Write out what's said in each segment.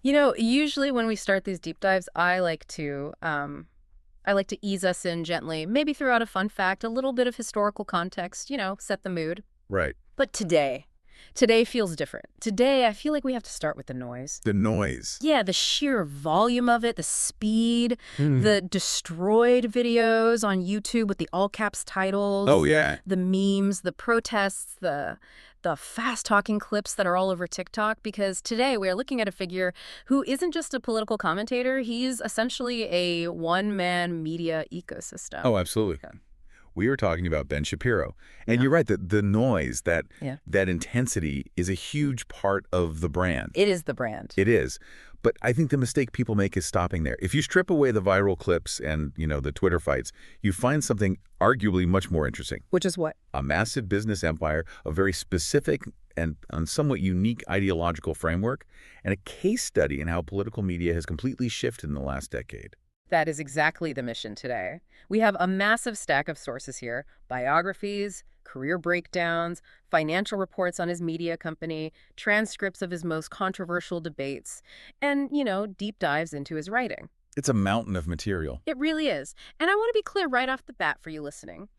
Usually when we start these deep dives, I like to ease us in gently, maybe throw out a fun fact, a little bit of historical context, set the mood. Right. But today feels different. Today, I feel like we have to start with the noise. The noise. Yeah, the sheer volume of it, the speed, Hmm. the destroyed videos on YouTube with the all caps titles. Oh, yeah. The memes, the protests, the fast-talking clips that are all over TikTok, because today we are looking at a figure who isn't just a political commentator, he's essentially a one-man media ecosystem. Oh, absolutely. Okay. We were talking about Ben Shapiro. And Yeah. you're right, the noise, that Yeah. that intensity is a huge part of the brand. It is the brand. It is. But I think the mistake people make is stopping there. If you strip away the viral clips and, the Twitter fights, you find something arguably much more interesting. Which is what? A massive business empire, a very specific and somewhat unique ideological framework, and a case study in how political media has completely shifted in the last decade. That is exactly the mission today. We have a massive stack of sources here: biographies, career breakdowns, financial reports on his media company, transcripts of his most controversial debates, and, deep dives into his writing. It's a mountain of material. It really is. And I want to be clear right off the bat for you listening.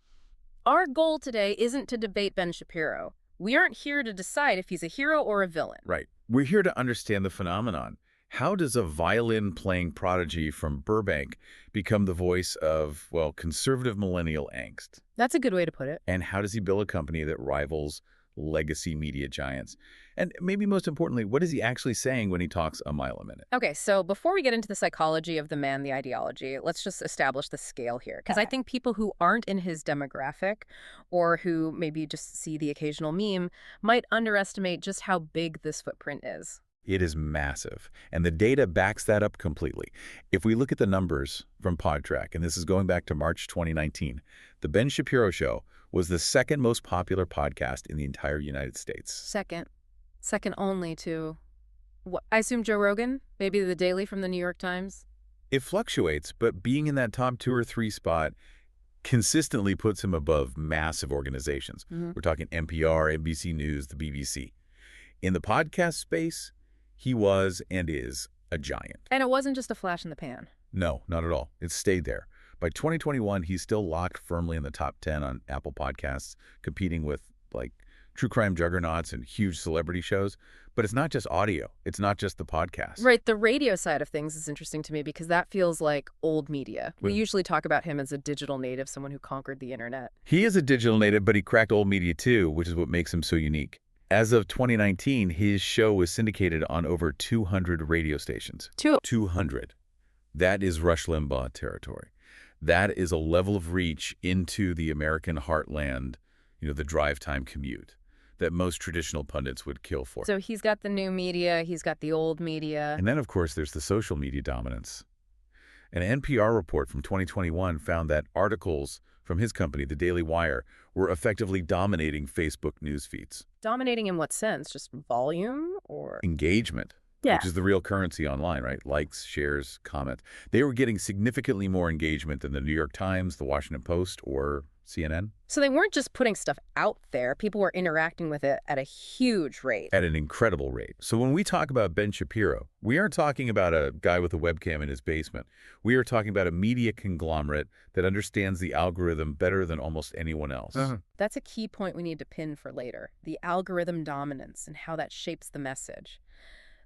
Our goal today isn't to debate Ben Shapiro. We aren't here to decide if he's a hero or a villain. Right. We're here to understand the phenomenon. How does a violin-playing prodigy from Burbank become the voice of, conservative millennial angst? That's a good way to put it. And how does he build a company that rivals legacy media giants? And maybe most importantly, what is he actually saying when he talks a mile a minute? Okay, so before we get into the psychology of the man, the ideology, let's just establish the scale here. Because I think people who aren't in his demographic, or who maybe just see the occasional meme, might underestimate just how big this footprint is. It is massive, and the data backs that up completely. If we look at the numbers from PodTrack, and this is going back to March 2019, The Ben Shapiro Show was the second most popular podcast in the entire United States. Second only to, I assume Joe Rogan? Maybe The Daily from the New York Times? It fluctuates, but being in that top 2 or 3 spot consistently puts him above massive organizations. Mm-hmm. We're talking NPR, NBC News, the BBC. In the podcast space, he was and is a giant. And it wasn't just a flash in the pan. No, not at all. It stayed there. By 2021, he's still locked firmly in the top 10 on Apple Podcasts, competing with, true crime juggernauts and huge celebrity shows. But it's not just audio. It's not just the podcast. Right. The radio side of things is interesting to me because that feels like old media. We usually talk about him as a digital native, someone who conquered the internet. He is a digital native, but he cracked old media too, which is what makes him so unique. As of 2019, his show was syndicated on over 200 radio stations. 200. That is Rush Limbaugh territory. That is a level of reach into the American heartland, the drive time commute that most traditional pundits would kill for. So he's got the new media, he's got the old media. And then, of course, there's the social media dominance. An NPR report from 2021 found that articles from his company, The Daily Wire, were effectively dominating Facebook news feeds. Dominating in what sense? Just volume or? Engagement, which is the real currency online, right? Likes, shares, comments. They were getting significantly more engagement than the New York Times, the Washington Post, or CNN. So they weren't just putting stuff out there. People were interacting with it at a huge rate. At an incredible rate. So when we talk about Ben Shapiro, we aren't talking about a guy with a webcam in his basement. We are talking about a media conglomerate that understands the algorithm better than almost anyone else. That's a key point we need to pin for later, the algorithm dominance and how that shapes the message.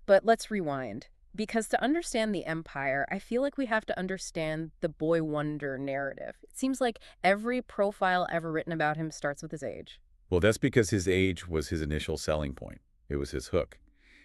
But let's rewind. Because to understand the empire, I feel like we have to understand the boy wonder narrative. It seems like every profile ever written about him starts with his age. Well, that's because his age was his initial selling point. It was his hook.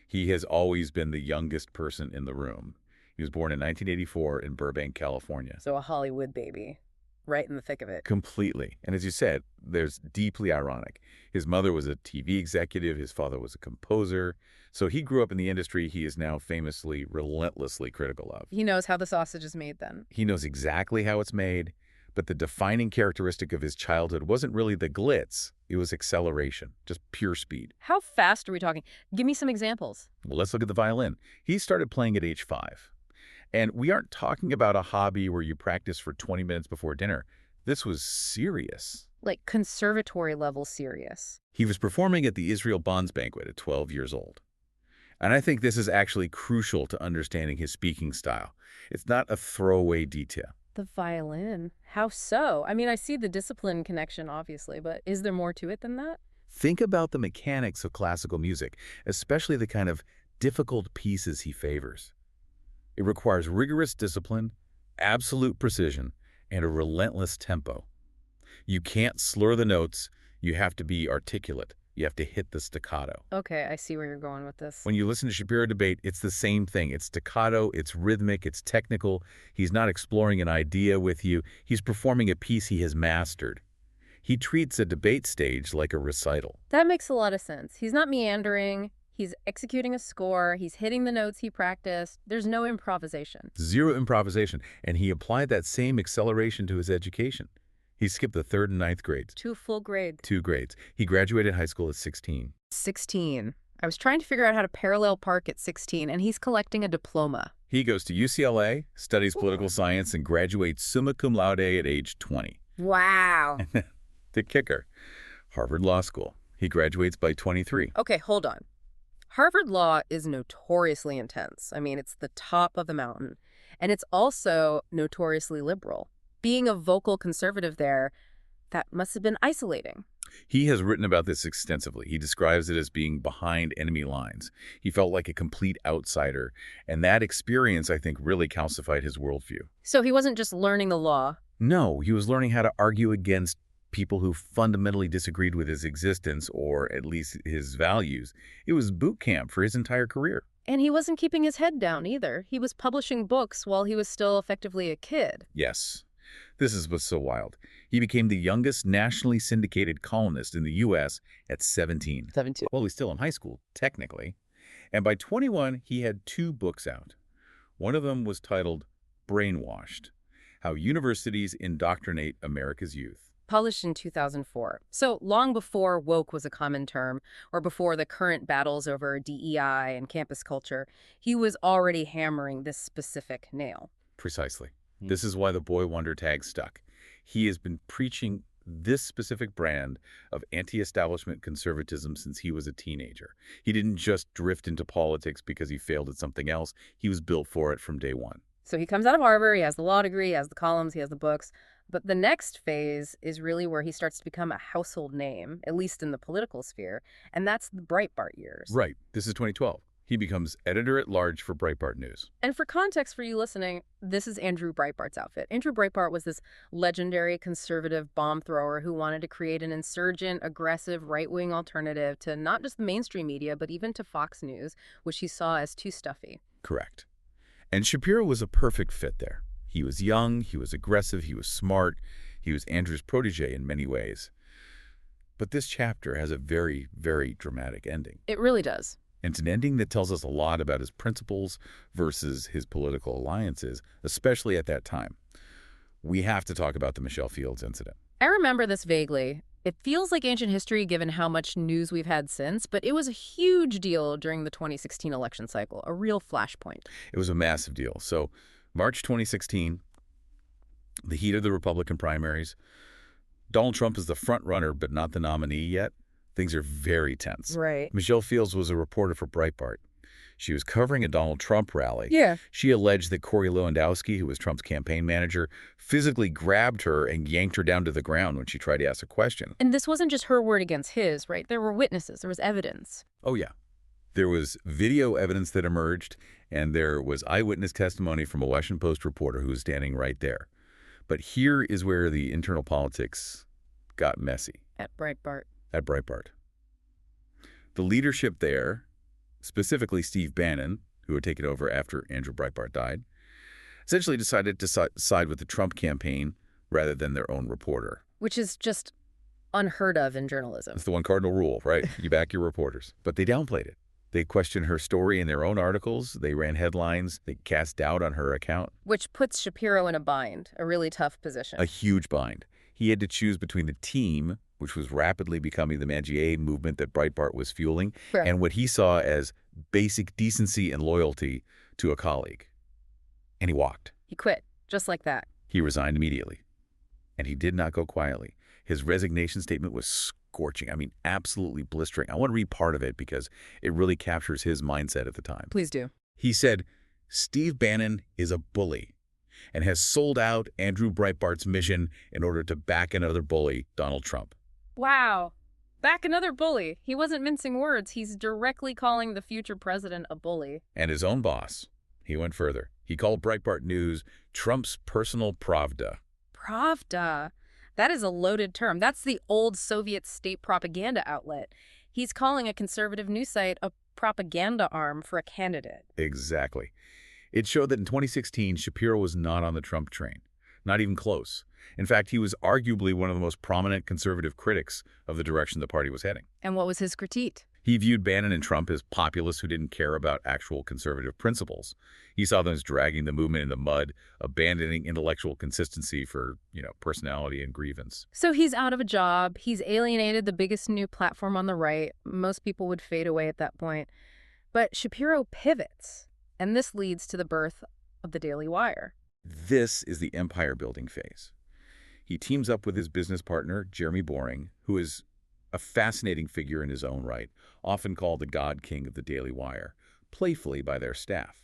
He has always been the youngest person in the room. He was born in 1984 in Burbank, California. So a Hollywood baby, right in the thick of it. Completely. And as you said, there's deeply ironic. His mother was a TV executive. His father was a composer. So he grew up in the industry he is now famously, relentlessly critical of. He knows how the sausage is made then. He knows exactly how it's made, but the defining characteristic of his childhood wasn't really the glitz. It was acceleration, just pure speed. How fast are we talking? Give me some examples. Well, let's look at the violin. He started playing at age 5. And we aren't talking about a hobby where you practice for 20 minutes before dinner. This was serious. Like conservatory level serious. He was performing at the Israel Bonds banquet at 12 years old. And I think this is actually crucial to understanding his speaking style. It's not a throwaway detail. The violin. How so? I mean, I see the discipline connection, obviously, but is there more to it than that? Think about the mechanics of classical music, especially the kind of difficult pieces he favors. It requires rigorous discipline, absolute precision, and a relentless tempo. You can't slur the notes. You have to be articulate. You have to hit the staccato. Okay, I see where you're going with this. When you listen to Shapiro debate, it's the same thing. It's staccato, it's rhythmic, it's technical. He's not exploring an idea with you. He's performing a piece he has mastered. He treats a debate stage like a recital. That makes a lot of sense. He's not meandering. He's executing a score. He's hitting the notes he practiced. There's no improvisation. Zero improvisation. And he applied that same acceleration to his education. He skipped the 3rd and 9th grades. 2 full grades. 2 grades. He graduated high school at 16. 16. I was trying to figure out how to parallel park at 16, and he's collecting a diploma. He goes to UCLA, studies political science, and graduates summa cum laude at age 20. Wow. The kicker, Harvard Law School. He graduates by 23. Okay, hold on. Harvard Law is notoriously intense. I mean, it's the top of the mountain. And it's also notoriously liberal. Being a vocal conservative there, that must have been isolating. He has written about this extensively. He describes it as being behind enemy lines. He felt like a complete outsider. And that experience, I think, really calcified his worldview. So he wasn't just learning the law. No, he was learning how to argue against people who fundamentally disagreed with his existence, or at least his values. It was boot camp for his entire career. And he wasn't keeping his head down either. He was publishing books while he was still effectively a kid. Yes. This is what's so wild. He became the youngest nationally syndicated columnist in the U.S. at 17. 17. Well, he's still in high school, technically. And by 21, he had 2 books out. One of them was titled Brainwashed: How Universities Indoctrinate America's Youth. Published in 2004. So long before woke was a common term, or before the current battles over DEI and campus culture, he was already hammering this specific nail. Precisely. This is why the boy wonder tag stuck. He has been preaching this specific brand of anti-establishment conservatism since he was a teenager. He didn't just drift into politics because he failed at something else. He was built for it from day one. So he comes out of Harvard, he has the law degree, he has the columns, he has the books. But the next phase is really where he starts to become a household name, at least in the political sphere, and that's the Breitbart years. Right. This is 2012. He becomes editor-at-large for Breitbart News. And for context for you listening, this is Andrew Breitbart's outfit. Andrew Breitbart was this legendary conservative bomb thrower who wanted to create an insurgent, aggressive, right-wing alternative to not just the mainstream media, but even to Fox News, which he saw as too stuffy. Correct. And Shapiro was a perfect fit there. He was young, he was aggressive, he was smart, he was Andrew's protege in many ways. But this chapter has a very, very dramatic ending. It really does. And it's an ending that tells us a lot about his principles versus his political alliances, especially at that time. We have to talk about the Michelle Fields incident. I remember this vaguely. It feels like ancient history given how much news we've had since, but it was a huge deal during the 2016 election cycle, a real flashpoint. It was a massive deal. So March 2016, the heat of the Republican primaries. Donald Trump is the front runner, but not the nominee yet. Things are very tense. Right. Michelle Fields was a reporter for Breitbart. She was covering a Donald Trump rally. Yeah. She alleged that Corey Lewandowski, who was Trump's campaign manager, physically grabbed her and yanked her down to the ground when she tried to ask a question. And this wasn't just her word against his, right? There were witnesses. There was evidence. Oh, yeah. There was video evidence that emerged, and there was eyewitness testimony from a Washington Post reporter who was standing right there. But here is where the internal politics got messy. At Breitbart. At Breitbart. The leadership there, specifically Steve Bannon, who had taken over after Andrew Breitbart died, essentially decided to side with the Trump campaign rather than their own reporter. Which is just unheard of in journalism. It's the one cardinal rule, right? You back your reporters. But they downplayed it. They questioned her story in their own articles. They ran headlines. They cast doubt on her account. Which puts Shapiro in a bind, a really tough position. A huge bind. He had to choose between the team, which was rapidly becoming the Mangier movement that Breitbart was fueling, Right. and what he saw as basic decency and loyalty to a colleague. And he walked. He quit, just like that. He resigned immediately. And he did not go quietly. His resignation statement was scorching. I mean, absolutely blistering. I want to read part of it because it really captures his mindset at the time. Please do. He said, "Steve Bannon is a bully and has sold out Andrew Breitbart's mission in order to back another bully, Donald Trump." Wow. Back another bully. He wasn't mincing words. He's directly calling the future president a bully. And his own boss. He went further. He called Breitbart News Trump's personal Pravda. Pravda. That is a loaded term. That's the old Soviet state propaganda outlet. He's calling a conservative news site a propaganda arm for a candidate. Exactly. It showed that in 2016, Shapiro was not on the Trump train. Not even close. In fact, he was arguably one of the most prominent conservative critics of the direction the party was heading. And what was his critique? He viewed Bannon and Trump as populists who didn't care about actual conservative principles. He saw them as dragging the movement in the mud, abandoning intellectual consistency for, personality and grievance. So he's out of a job. He's alienated the biggest new platform on the right. Most people would fade away at that point. But Shapiro pivots, and this leads to the birth of the Daily Wire. This is the empire-building phase. He teams up with his business partner, Jeremy Boring, who is a fascinating figure in his own right, often called the God King of the Daily Wire, playfully by their staff.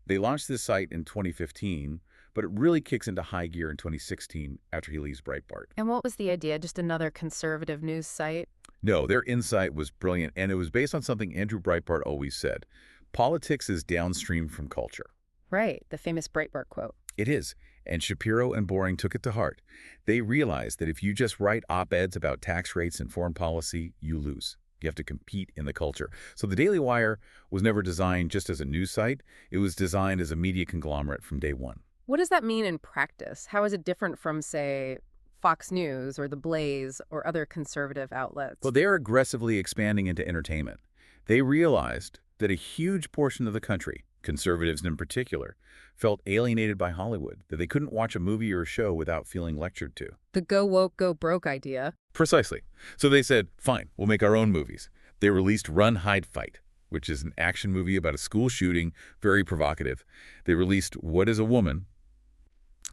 They launched this site in 2015, but it really kicks into high gear in 2016 after he leaves Breitbart. And what was the idea? Just another conservative news site? No, their insight was brilliant, and it was based on something Andrew Breitbart always said. Politics is downstream from culture. Right, the famous Breitbart quote. It is, and Shapiro and Boring took it to heart. They realized that if you just write op-eds about tax rates and foreign policy, you lose. You have to compete in the culture. So the Daily Wire was never designed just as a news site. It was designed as a media conglomerate from day one. What does that mean in practice? How is it different from, say, Fox News or The Blaze or other conservative outlets? Well, they're aggressively expanding into entertainment. They realized that a huge portion of the country, conservatives in particular, felt alienated by Hollywood, that they couldn't watch a movie or a show without feeling lectured to. The go woke, go broke idea. Precisely. So they said, fine, we'll make our own movies. They released Run, Hide, Fight, which is an action movie about a school shooting, very provocative. They released What is a Woman,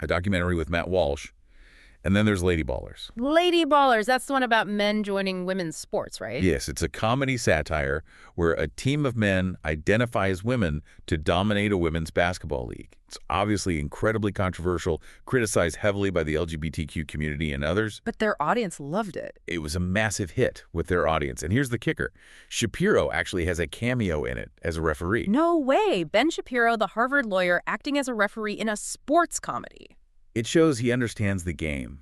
a documentary with Matt Walsh. And then there's Lady Ballers. Lady Ballers, that's the one about men joining women's sports, right? Yes, it's a comedy satire where a team of men identify as women to dominate a women's basketball league. It's obviously incredibly controversial, criticized heavily by the LGBTQ community and others. But their audience loved it. It was a massive hit with their audience. And here's the kicker. Shapiro actually has a cameo in it as a referee. No way. Ben Shapiro, the Harvard lawyer, acting as a referee in a sports comedy. It shows he understands the game.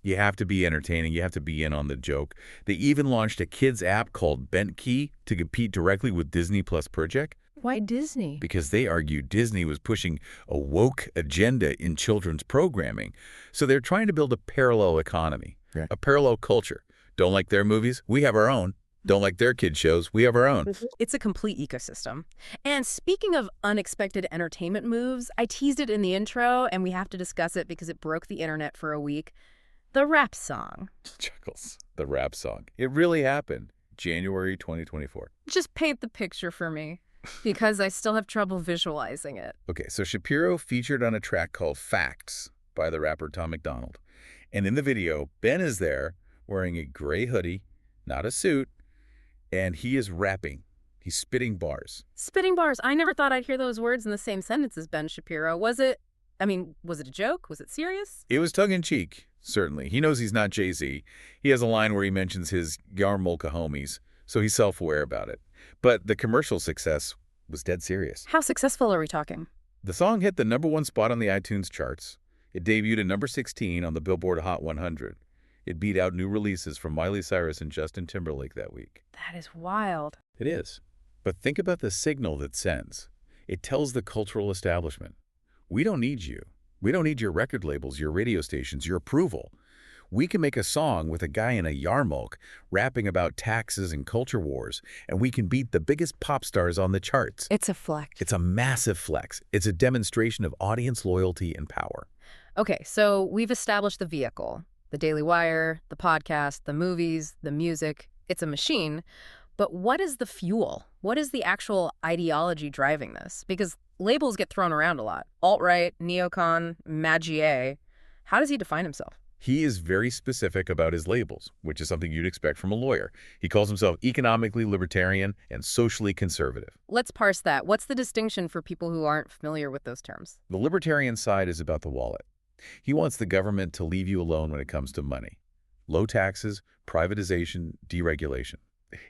You have to be entertaining. You have to be in on the joke. They even launched a kids app called Bent Key to compete directly with Disney Plus Project. Why Disney? Because they argued Disney was pushing a woke agenda in children's programming. So they're trying to build a parallel economy, a parallel culture. Don't like their movies? We have our own. Don't like their kid shows? We have our own. It's a complete ecosystem. And speaking of unexpected entertainment moves, I teased it in the intro, and we have to discuss it because it broke the internet for a week. The rap song. Chuckles. The rap song. It really happened. January 2024. Just paint the picture for me, because I still have trouble visualizing it. Okay, so Shapiro featured on a track called Facts by the rapper Tom MacDonald. And in the video, Ben is there wearing a gray hoodie, not a suit, and he is rapping. He's spitting bars. Spitting bars. I never thought I'd hear those words in the same sentence as Ben Shapiro. Was it a joke? Was it serious? It was tongue-in-cheek, certainly. He knows he's not Jay-Z. He has a line where he mentions his Yarmulke homies, so he's self-aware about it. But the commercial success was dead serious. How successful are we talking? The song hit the #1 spot on the iTunes charts. It debuted at number 16 on the Billboard Hot 100. It beat out new releases from Miley Cyrus and Justin Timberlake that week. That is wild. It is. But think about the signal that sends. It tells the cultural establishment, we don't need you. We don't need your record labels, your radio stations, your approval. We can make a song with a guy in a yarmulke rapping about taxes and culture wars, and we can beat the biggest pop stars on the charts. It's a flex. It's a massive flex. It's a demonstration of audience loyalty and power. Okay, so we've established the vehicle. The Daily Wire, the podcast, the movies, the music. It's a machine. But what is the fuel? What is the actual ideology driving this? Because labels get thrown around a lot. Alt-right, neocon, Magier. How does he define himself? He is very specific about his labels, which is something you'd expect from a lawyer. He calls himself economically libertarian and socially conservative. Let's parse that. What's the distinction for people who aren't familiar with those terms? The libertarian side is about the wallet. He wants the government to leave you alone when it comes to money. Low taxes, privatization, deregulation.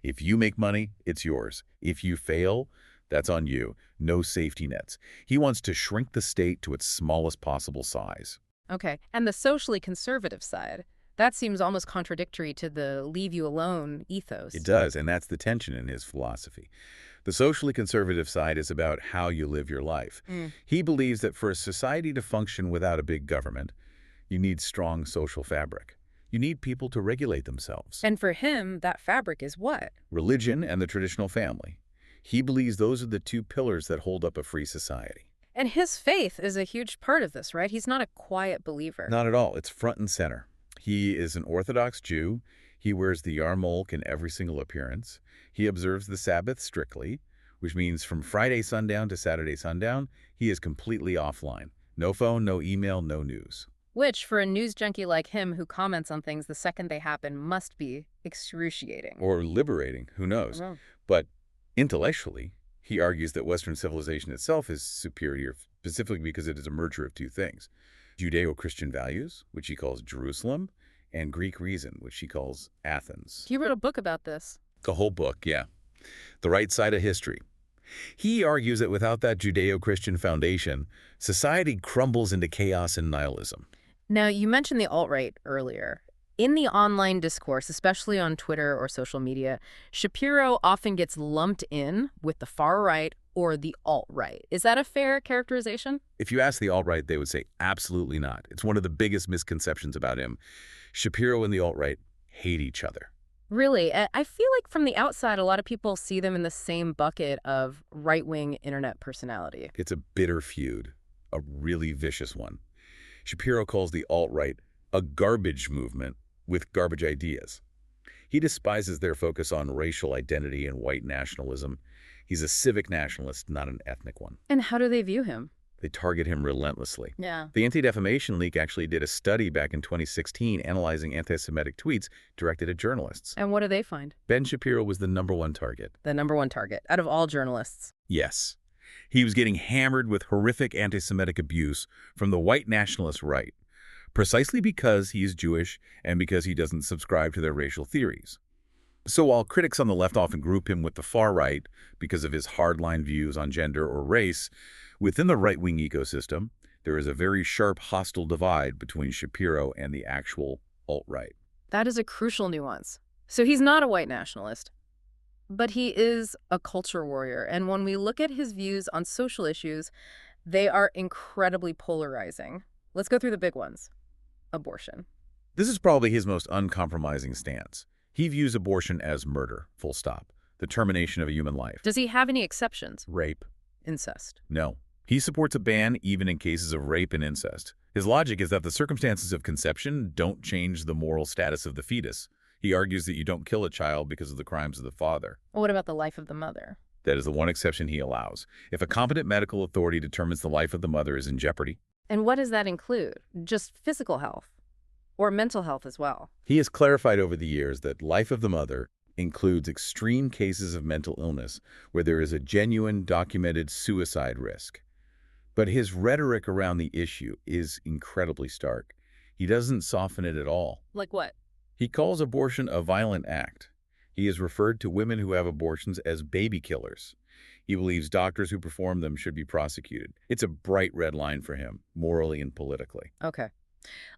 If you make money, it's yours. If you fail, that's on you. No safety nets. He wants to shrink the state to its smallest possible size. Okay. And the socially conservative side, that seems almost contradictory to the leave you alone ethos. It does, and that's the tension in his philosophy. The socially conservative side is about how you live your life. He believes that for a society to function without a big government, you need strong social fabric. You need people to regulate themselves. And for him, that fabric is what? Religion and the traditional family. He believes those are the two pillars that hold up a free society. And his faith is a huge part of this, right? He's not a quiet believer. Not at all. It's front and center. He is an Orthodox Jew. He wears the yarmulke in every single appearance. He observes the Sabbath strictly, which means from Friday sundown to Saturday sundown, he is completely offline. No phone, no email, no news. Which, for a news junkie like him who comments on things the second they happen, must be excruciating. Or liberating, who knows? But intellectually, he argues that Western civilization itself is superior, specifically because it is a merger of two things. Judeo-Christian values, which he calls Jerusalem, and Greek reason, which he calls Athens. He wrote a book about this. The whole book, yeah. The Right Side of History. He argues that without that Judeo-Christian foundation, society crumbles into chaos and nihilism. Now, you mentioned the alt-right earlier. In the online discourse, especially on Twitter or social media, Shapiro often gets lumped in with the far right or the alt-right. Is that a fair characterization? If you ask the alt-right, they would say absolutely not. It's one of the biggest misconceptions about him. Shapiro and the alt-right hate each other. Really? I feel like from the outside, a lot of people see them in the same bucket of right-wing internet personality. It's a bitter feud, a really vicious one. Shapiro calls the alt-right a garbage movement with garbage ideas. He despises their focus on racial identity and white nationalism. He's a civic nationalist, not an ethnic one. And how do they view him? They target him relentlessly. Yeah. The Anti-Defamation League actually did a study back in 2016 analyzing anti-Semitic tweets directed at journalists. And what do they find? Ben Shapiro was the #1 target. The #1 target out of all journalists. Yes. He was getting hammered with horrific anti-Semitic abuse from the white nationalist right, precisely because he is Jewish and because he doesn't subscribe to their racial theories. So while critics on the left often group him with the far right because of his hardline views on gender or race, within the right-wing ecosystem, there is a very sharp hostile divide between Shapiro and the actual alt-right. That is a crucial nuance. So he's not a white nationalist, but he is a culture warrior. And when we look at his views on social issues, they are incredibly polarizing. Let's go through the big ones. Abortion. This is probably his most uncompromising stance. He views abortion as murder, full stop, the termination of a human life. Does he have any exceptions? Rape. Incest. No. He supports a ban even in cases of rape and incest. His logic is that the circumstances of conception don't change the moral status of the fetus. He argues that you don't kill a child because of the crimes of the father. Well, what about the life of the mother? That is the one exception he allows. If a competent medical authority determines the life of the mother is in jeopardy. And what does that include? Just physical health? Or mental health as well? He has clarified over the years that life of the mother includes extreme cases of mental illness where there is a genuine documented suicide risk. But his rhetoric around the issue is incredibly stark. He doesn't soften it at all. Like what? He calls abortion a violent act. He has referred to women who have abortions as baby killers. He believes doctors who perform them should be prosecuted. It's a bright red line for him, morally and politically. Okay.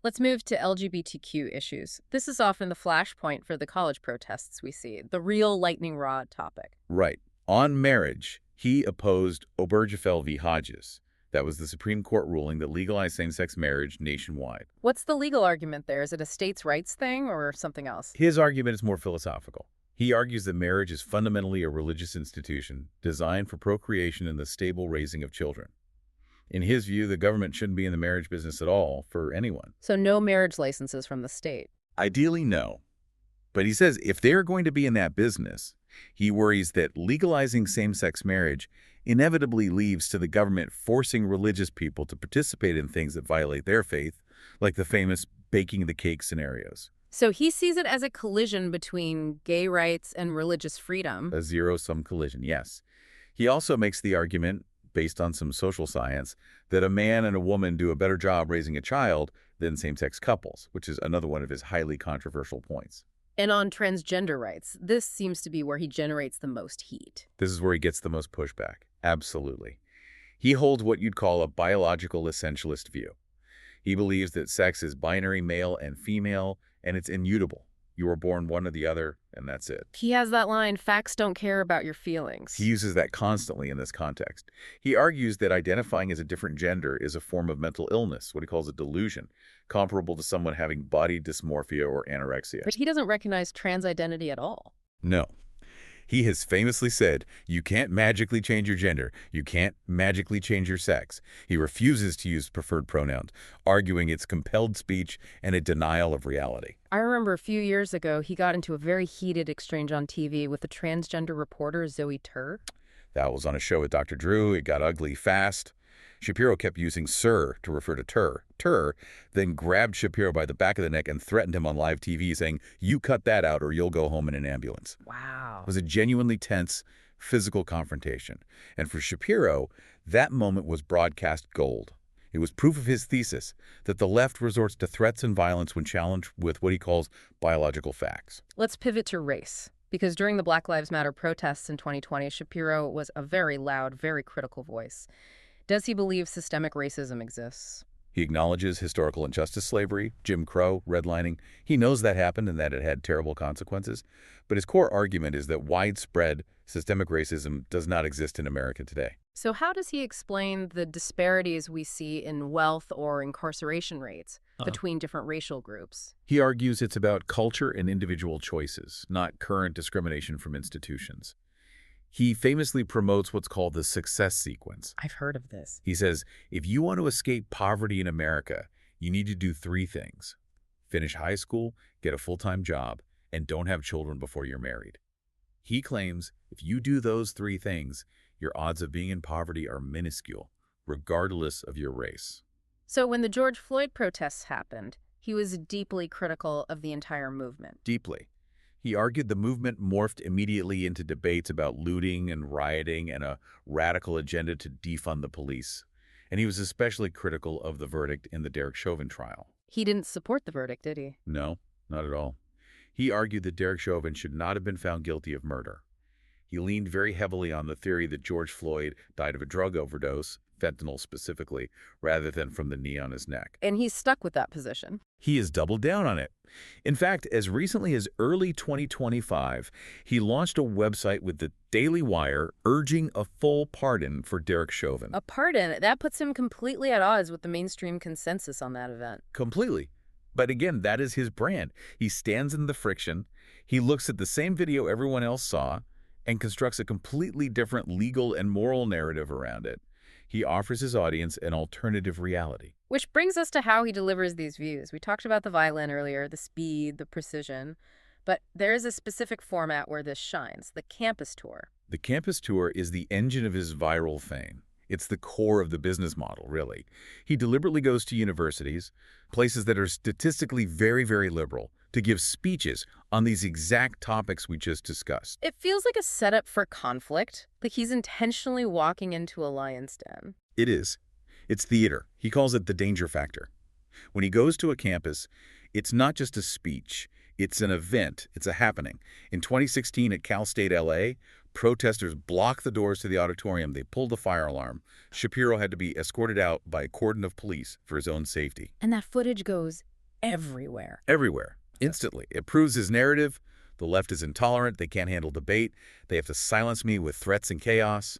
Let's move to LGBTQ issues. This is often the flashpoint for the college protests we see, the real lightning rod topic. Right. On marriage, he opposed Obergefell v. Hodges. That was the Supreme Court ruling that legalized same-sex marriage nationwide. What's the legal argument there? Is it a states' rights thing or something else? His argument is more philosophical. He argues that marriage is fundamentally a religious institution designed for procreation and the stable raising of children. In his view, the government shouldn't be in the marriage business at all for anyone. So no marriage licenses from the state? Ideally, no. But he says if they're going to be in that business, he worries that legalizing same-sex marriage inevitably leads to the government forcing religious people to participate in things that violate their faith, like the famous baking the cake scenarios. So he sees it as a collision between gay rights and religious freedom. A zero-sum collision, yes. He also makes the argument, based on some social science, that a man and a woman do a better job raising a child than same-sex couples, which is another one of his highly controversial points. And on transgender rights, this seems to be where he generates the most heat. This is where he gets the most pushback. Absolutely. He holds what you'd call a biological essentialist view. He believes that sex is binary male and female, and it's immutable. You were born one or the other, and that's it. He has that line, facts don't care about your feelings. He uses that constantly in this context. He argues that identifying as a different gender is a form of mental illness, what he calls a delusion, comparable to someone having body dysmorphia or anorexia. But he doesn't recognize trans identity at all. No. He has famously said, you can't magically change your gender. You can't magically change your sex. He refuses to use preferred pronouns, arguing it's compelled speech and a denial of reality. I remember a few years ago, he got into a very heated exchange on TV with the transgender reporter Zoe Tur. That was on a show with Dr. Drew. It got ugly fast. Shapiro kept using sir to refer to Tur. Tur then grabbed Shapiro by the back of the neck and threatened him on live TV, saying, you cut that out or you'll go home in an ambulance. Wow. It was a genuinely tense physical confrontation. And for Shapiro, that moment was broadcast gold. It was proof of his thesis that the left resorts to threats and violence when challenged with what he calls biological facts. Let's pivot to race. Because during the Black Lives Matter protests in 2020, Shapiro was a very loud, very critical voice. Does he believe systemic racism exists? He acknowledges historical injustice, slavery, Jim Crow, redlining. He knows that happened and that it had terrible consequences. But his core argument is that widespread systemic racism does not exist in America today. So how does he explain the disparities we see in wealth or incarceration rates between different racial groups? He argues it's about culture and individual choices, not current discrimination from institutions. He famously promotes what's called the success sequence. I've heard of this. He says, if you want to escape poverty in America, you need to do three things. Finish high school, get a full-time job, and don't have children before you're married. He claims if you do those three things, your odds of being in poverty are minuscule, regardless of your race. So when the George Floyd protests happened, he was deeply critical of the entire movement. Deeply. He argued the movement morphed immediately into debates about looting and rioting and a radical agenda to defund the police. And he was especially critical of the verdict in the Derek Chauvin trial. He didn't support the verdict, did he? No, not at all. He argued that Derek Chauvin should not have been found guilty of murder. He leaned very heavily on the theory that George Floyd died of a drug overdose, fentanyl specifically, rather than from the knee on his neck. And he's stuck with that position. He has doubled down on it. In fact, as recently as early 2025, he launched a website with the Daily Wire urging a full pardon for Derek Chauvin. A pardon? That puts him completely at odds with the mainstream consensus on that event. Completely. But again, that is his brand. He stands in the friction. He looks at the same video everyone else saw and constructs a completely different legal and moral narrative around it. He offers his audience an alternative reality. Which brings us to how he delivers these views. We talked about the violin earlier, the speed, the precision. But there is a specific format where this shines, the campus tour. The campus tour is the engine of his viral fame. It's the core of the business model, really. He deliberately goes to universities, places that are statistically very, very liberal, to give speeches on these exact topics we just discussed. It feels like a setup for conflict, like he's intentionally walking into a lion's den. It is. It's theater. He calls it the danger factor. When he goes to a campus, it's not just a speech. It's an event. It's a happening. In 2016 at Cal State LA, protesters blocked the doors to the auditorium. They pulled the fire alarm. Shapiro had to be escorted out by a cordon of police for his own safety. And that footage goes everywhere. Everywhere. Instantly. It proves his narrative. The left is intolerant. They can't handle debate. They have to silence me with threats and chaos.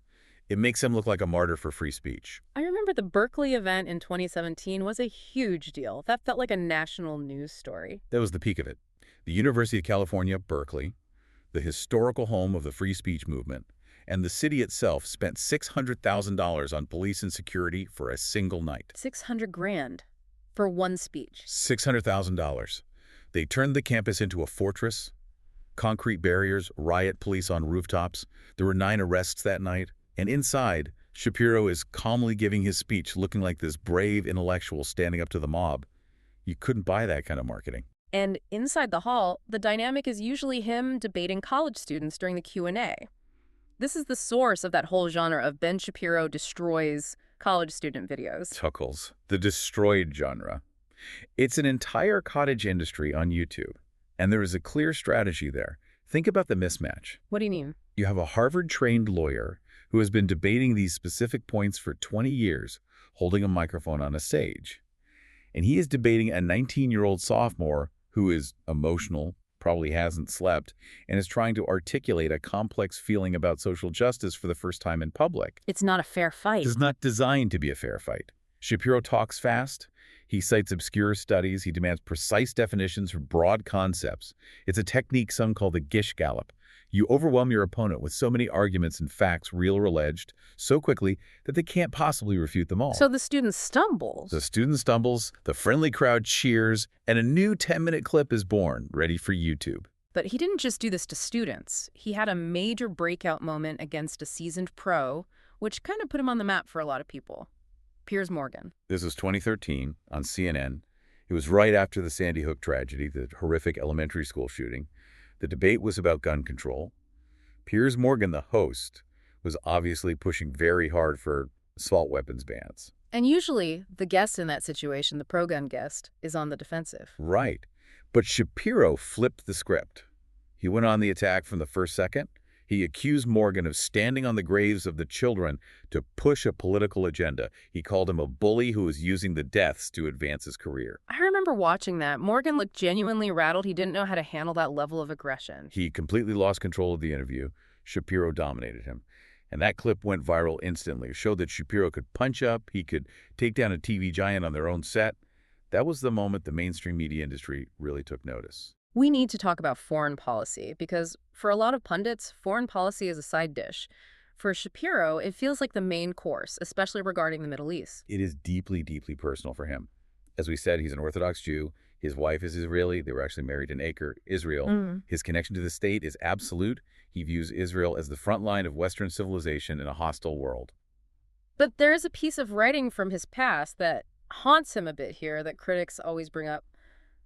It makes him look like a martyr for free speech. I remember the Berkeley event in 2017 was a huge deal. That felt like a national news story. That was the peak of it. The University of California, Berkeley, the historical home of the free speech movement, and the city itself spent $600,000 on police and security for a single night. $600,000 for one speech. $600,000. They turned the campus into a fortress, concrete barriers, riot police on rooftops. There were 9 arrests that night. And inside, Shapiro is calmly giving his speech, looking like this brave intellectual standing up to the mob. You couldn't buy that kind of marketing. And inside the hall, the dynamic is usually him debating college students during the Q&A. This is the source of that whole genre of Ben Shapiro destroys college student videos. Tuckles, the destroyed genre. It's an entire cottage industry on YouTube, and there is a clear strategy there. Think about the mismatch. What do you mean? You have a Harvard-trained lawyer who has been debating these specific points for 20 years, holding a microphone on a stage. And he is debating a 19-year-old sophomore who is emotional, probably hasn't slept, and is trying to articulate a complex feeling about social justice for the first time in public. It's not a fair fight. It's not designed to be a fair fight. Shapiro talks fast. He cites obscure studies. He demands precise definitions for broad concepts. It's a technique some call the Gish Gallop. You overwhelm your opponent with so many arguments and facts, real or alleged, so quickly that they can't possibly refute them all. So the student stumbles. The student stumbles, the friendly crowd cheers, and a new 10-minute clip is born, ready for YouTube. But he didn't just do this to students. He had a major breakout moment against a seasoned pro, which kind of put him on the map for a lot of people. Piers Morgan. This was 2013 on CNN. It was right after the Sandy Hook tragedy, the horrific elementary school shooting. The debate was about gun control. Piers Morgan, the host, was obviously pushing very hard for assault weapons bans. And usually, the guest in that situation, the pro-gun guest, is on the defensive. Right. But Shapiro flipped the script. He went on the attack from the first second. He accused Morgan of standing on the graves of the children to push a political agenda. He called him a bully who was using the deaths to advance his career. I remember watching that. Morgan looked genuinely rattled. He didn't know how to handle that level of aggression. He completely lost control of the interview. Shapiro dominated him. And that clip went viral instantly. It showed that Shapiro could punch up. He could take down a TV giant on their own set. That was the moment the mainstream media industry really took notice. We need to talk about foreign policy because for a lot of pundits, foreign policy is a side dish. For Shapiro, it feels like the main course, especially regarding the Middle East. It is deeply, deeply personal for him. As we said, he's an Orthodox Jew. His wife is Israeli. They were actually married in Acre, Israel. His connection to the state is absolute. He views Israel as the front line of Western civilization in a hostile world. But there is a piece of writing from his past that haunts him a bit here that critics always bring up,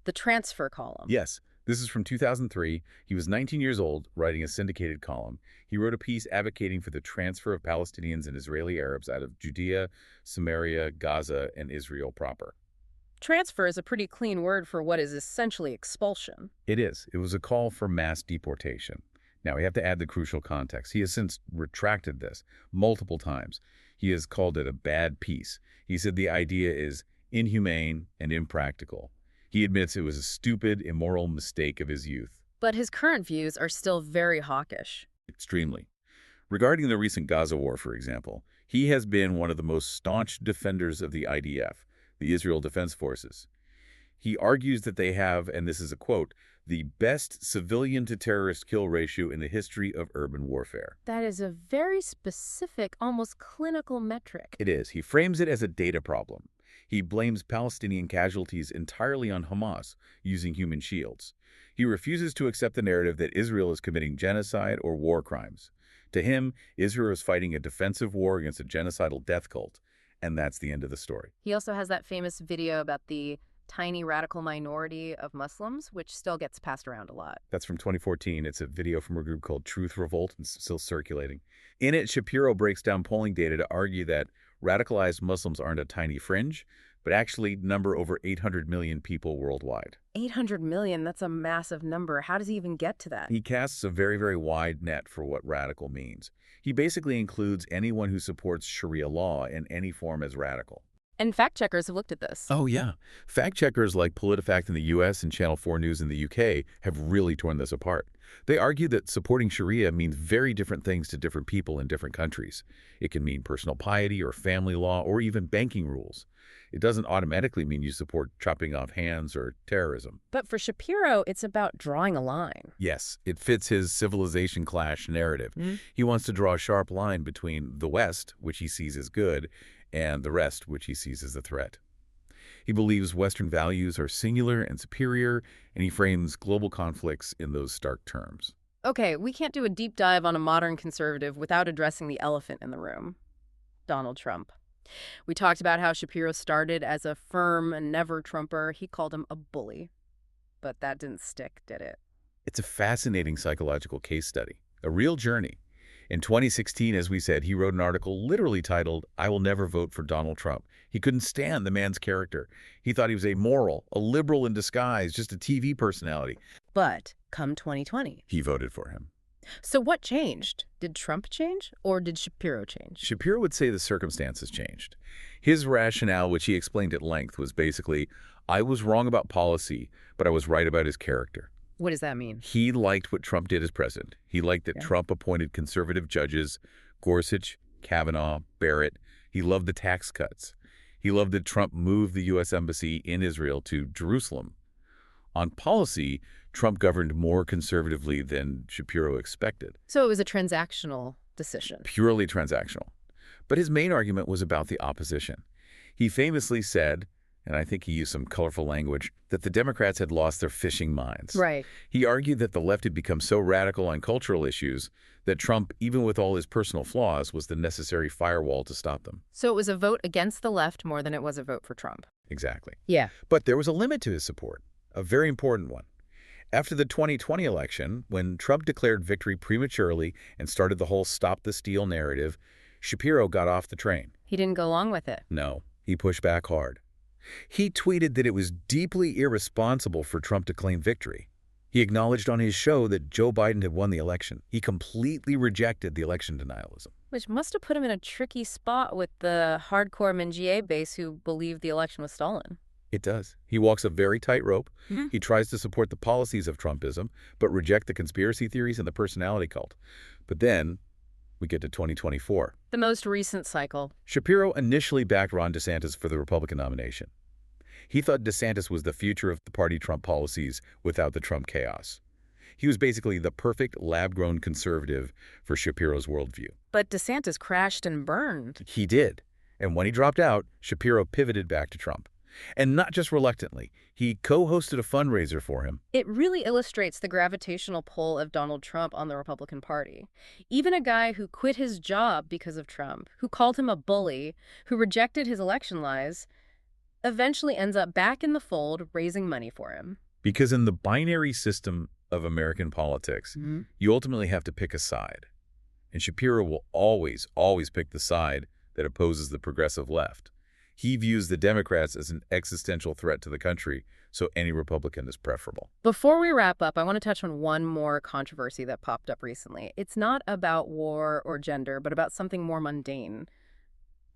the transfer column. Yes. This is from 2003. He was 19 years old, writing a syndicated column. He wrote a piece advocating for the transfer of Palestinians and Israeli Arabs out of Judea, Samaria, Gaza, and Israel proper. Transfer is a pretty clean word for what is essentially expulsion. It is. It was a call for mass deportation. Now, we have to add the crucial context. He has since retracted this multiple times. He has called it a bad piece. He said the idea is inhumane and impractical. He admits it was a stupid, immoral mistake of his youth. But his current views are still very hawkish. Extremely. Regarding the recent Gaza war, for example, he has been one of the most staunch defenders of the IDF, the Israel Defense Forces. He argues that they have, and this is a quote, the best civilian-to-terrorist kill ratio in the history of urban warfare. That is a very specific, almost clinical metric. It is. He frames it as a data problem. He blames Palestinian casualties entirely on Hamas, using human shields. He refuses to accept the narrative that Israel is committing genocide or war crimes. To him, Israel is fighting a defensive war against a genocidal death cult, and that's the end of the story. He also has that famous video about the tiny radical minority of Muslims, which still gets passed around a lot. That's from 2014. It's a video from a group called Truth Revolt, and it's still circulating. In it, Shapiro breaks down polling data to argue that radicalized Muslims aren't a tiny fringe, but actually number over 800 million people worldwide. 800 million, that's a massive number. How does he even get to that? He casts a very, very wide net for what radical means. He basically includes anyone who supports Sharia law in any form as radical. And fact-checkers have looked at this. Oh, yeah. Fact-checkers like PolitiFact in the U.S. and Channel 4 News in the U.K. have really torn this apart. They argue that supporting Sharia means very different things to different people in different countries. It can mean personal piety or family law or even banking rules. It doesn't automatically mean you support chopping off hands or terrorism. But for Shapiro, it's about drawing a line. Yes, it fits his civilization clash narrative. He wants to draw a sharp line between the West, which he sees as good, and the rest, which he sees as a threat. He believes Western values are singular and superior, and he frames global conflicts in those stark terms. Okay, we can't do a deep dive on a modern conservative without addressing the elephant in the room, Donald Trump. We talked about how Shapiro started as a firm and never Trumper. He called him a bully. But that didn't stick, did it? It's a fascinating psychological case study, a real journey. In 2016, as we said, he wrote an article literally titled, "I Will Never Vote for Donald Trump." He couldn't stand the man's character. He thought he was amoral, a liberal in disguise, just a TV personality. But come 2020. He voted for him. So what changed? Did Trump change or did Shapiro change? Shapiro would say the circumstances changed. His rationale, which he explained at length, was basically, I was wrong about policy, but I was right about his character. What does that mean? He liked what Trump did as president. He liked that Trump appointed conservative judges, Gorsuch, Kavanaugh, Barrett. He loved the tax cuts. He loved that Trump moved the U.S. Embassy in Israel to Jerusalem. On policy, Trump governed more conservatively than Shapiro expected. So it was a transactional decision. Purely transactional. But his main argument was about the opposition. He famously said, and I think he used some colorful language, that the Democrats had lost their fishing minds. Right. He argued that the left had become so radical on cultural issues that Trump, even with all his personal flaws, was the necessary firewall to stop them. So it was a vote against the left more than it was a vote for Trump. Exactly. Yeah. But there was a limit to his support, a very important one. After the 2020 election, when Trump declared victory prematurely and started the whole stop the steal narrative, Shapiro got off the train. He didn't go along with it. No, he pushed back hard. He tweeted that it was deeply irresponsible for Trump to claim victory. He acknowledged on his show that Joe Biden had won the election. He completely rejected the election denialism. Which must have put him in a tricky spot with the hardcore Mingier base who believed the election was stolen. It does. He walks a very tight rope. He tries to support the policies of Trumpism, but reject the conspiracy theories and the personality cult. But then we get to 2024. The most recent cycle. Shapiro initially backed Ron DeSantis for the Republican nomination. He thought DeSantis was the future of the party Trump policies without the Trump chaos. He was basically the perfect lab-grown conservative for Shapiro's worldview. But DeSantis crashed and burned. He did. And when he dropped out, Shapiro pivoted back to Trump. And not just reluctantly, he co-hosted a fundraiser for him. It really illustrates the gravitational pull of Donald Trump on the Republican Party. Even a guy who quit his job because of Trump, who called him a bully, who rejected his election lies, eventually ends up back in the fold raising money for him. Because in the binary system of American politics, you ultimately have to pick a side. And Shapiro will always pick the side that opposes the progressive left. He views the Democrats as an existential threat to the country, so any Republican is preferable. Before we wrap up, I want to touch on one more controversy that popped up recently. It's not about war or gender, but about something more mundane.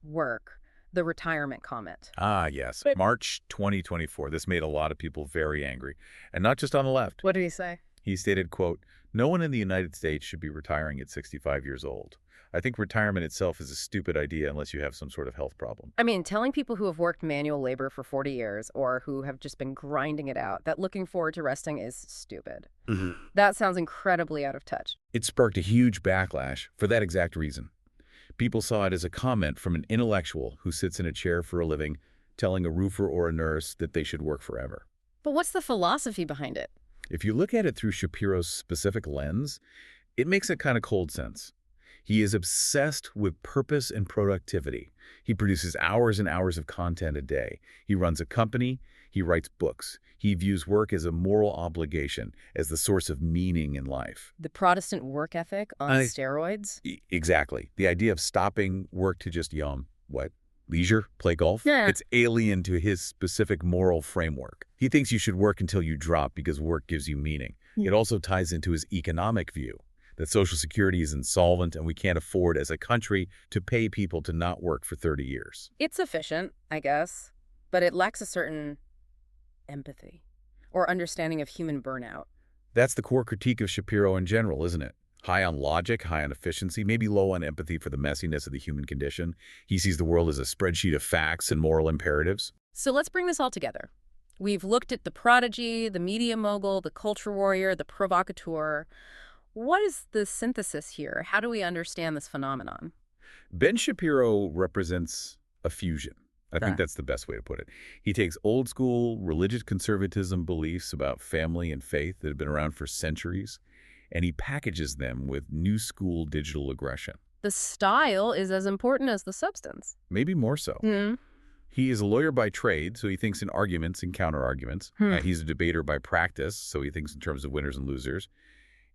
Work. The retirement comment. Ah, yes. March 2024. This made a lot of people very angry. And not just on the left. What did he say? He stated, quote, "No one in the United States should be retiring at 65 years old. I think retirement itself is a stupid idea unless you have some sort of health problem." I mean, telling people who have worked manual labor for 40 years or who have just been grinding it out that looking forward to resting is stupid. That sounds incredibly out of touch. It sparked a huge backlash for that exact reason. People saw it as a comment from an intellectual who sits in a chair for a living telling a roofer or a nurse that they should work forever. But what's the philosophy behind it? If you look at it through Shapiro's specific lens, it makes a kind of cold sense. He is obsessed with purpose and productivity. He produces hours and hours of content a day. He runs a company. He writes books. He views work as a moral obligation, as the source of meaning in life. The Protestant work ethic on steroids? Exactly. The idea of stopping work to just leisure, play golf? Yeah. It's alien to his specific moral framework. He thinks you should work until you drop because work gives you meaning. It also ties into his economic view, that Social Security is insolvent and we can't afford as a country to pay people to not work for 30 years. It's efficient, I guess, but it lacks a certain empathy or understanding of human burnout. That's the core critique of Shapiro in general, isn't it? High on logic, high on efficiency, maybe low on empathy for the messiness of the human condition. He sees the world as a spreadsheet of facts and moral imperatives. So let's bring this all together. We've looked at the prodigy, the media mogul, the culture warrior, the provocateur. What is the synthesis here? How do we understand this phenomenon? Ben Shapiro represents a fusion. I think that's the best way to put it. He takes old school religious conservatism beliefs about family and faith that have been around for centuries, and he packages them with new school digital aggression. the style is as important as the substance. Maybe more so. Hmm. He is a lawyer by trade, so he thinks in arguments and counter-arguments. He's a debater by practice, so he thinks in terms of winners and losers.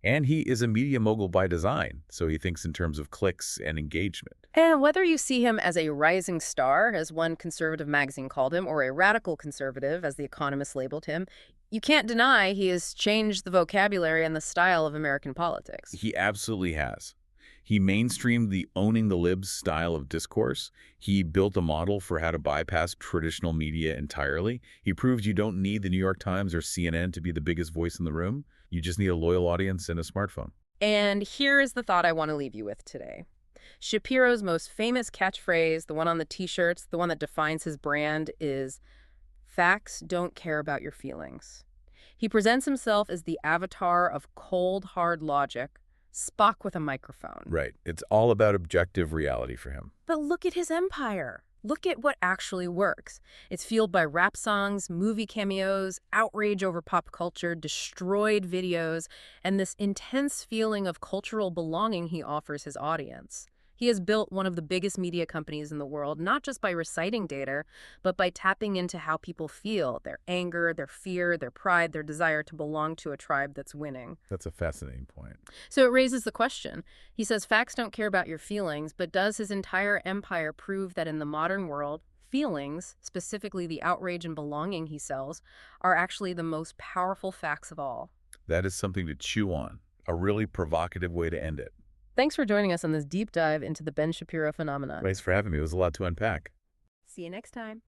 And he is a media mogul by design, so he thinks in terms of clicks and engagement. And whether you see him as a rising star, as one conservative magazine called him, or a radical conservative, as The Economist labeled him, you can't deny he has changed the vocabulary and the style of American politics. He absolutely has. He mainstreamed the owning the libs style of discourse. He built a model for how to bypass traditional media entirely. He proved you don't need the New York Times or CNN to be the biggest voice in the room. You just need a loyal audience and a smartphone. And here is the thought I want to leave you with today. Shapiro's most famous catchphrase, the one on the t-shirts, the one that defines his brand, is, "Facts don't care about your feelings." He presents himself as the avatar of cold, hard logic, Spock with a microphone. Right. It's all about objective reality for him. But look at his empire. Look at what actually works. It's fueled by rap songs, movie cameos, outrage over pop culture, destroyed videos, and this intense feeling of cultural belonging he offers his audience. He has built one of the biggest media companies in the world, not just by reciting data, but by tapping into how people feel, their anger, their fear, their pride, their desire to belong to a tribe that's winning. That's a fascinating point. So it raises the question. He says facts don't care about your feelings, but does his entire empire prove that in the modern world, feelings, specifically the outrage and belonging he sells, are actually the most powerful facts of all? That is something to chew on. A really provocative way to end it. Thanks for joining us on this deep dive into the Ben Shapiro phenomenon. Thanks for having me. It was a lot to unpack. See you next time.